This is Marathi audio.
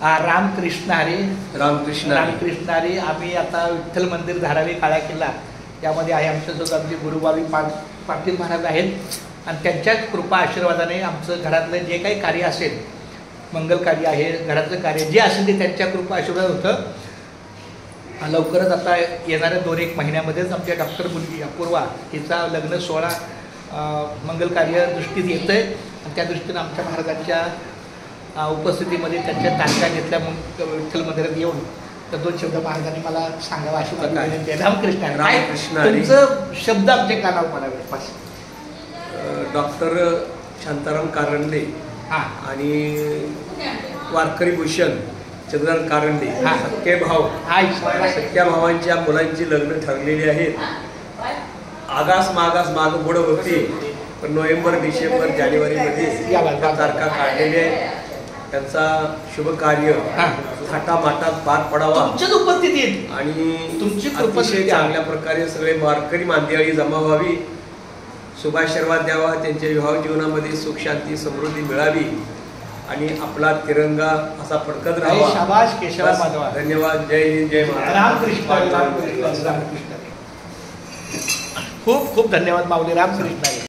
रामकृष्ण हरी. रामकृष्ण हरी. आम्ही आता विठ्ठल मंदिर धारावी काळा किल्ला यामध्ये आहे. आमच्यासोबत आमचे गुरुबाबी पाटील महाराज आहेत आणि त्यांच्याच कृपा आशीर्वादाने आमचं घरातलं जे काही कार्य असेल, मंगल कार्य आहे, घरातलं कार्य जे असेल ते त्यांच्या कृपा आशीर्वाद होतं. लवकरच आता येणाऱ्या 2-1 महिन्यामध्येच आमच्या डॉक्टर मुलगी अपूर्वा हिचा लग्न सोहळा मंगल कार्य दृष्टीत येतं आहे आणि त्या दृष्टीनं आमच्या महाराजांच्या उपस्थितीमध्ये त्यांच्या तारखा घेतल्या विठ्ठल मंदिरात येऊन तर 2 शब्द महाराजांनी मला सांगावा अशी विनंती आहे. रामकृष्ण तुमचं शब्द आमच्या कानावर पडावे. डॉक्टर शांताराम कारंडे आणि वारकरी भूषण चंद्रकांत कारंडे सख्खे भाव, सख्या भावांच्या मुलांची लग्न ठरलेली आहेत. आगास माग पुढं होते पण नोव्हेंबर, डिसेंबर, जानेवारीमध्ये तारखा काढलेल्या आहेत. त्यांचा शुभ कार्य थाटामाटात पार पडावा आणि अतिशय चांगल्या प्रकारे सगळे वारकरी मांदियाळी जमा व्हावी, शुभाशीर्वाद द्यावा, त्यांच्या विवाह जीवनामध्ये सुख शांती समृद्धी मिळावी आणि आपला तिरंगा असा फडकत राहावा. शाबाश केशव माधवा. धन्यवाद. जय हिंद, जय महाराष्ट्र. रामकृष्ण. खूप खूप धन्यवाद माऊली. रामकृष्ण.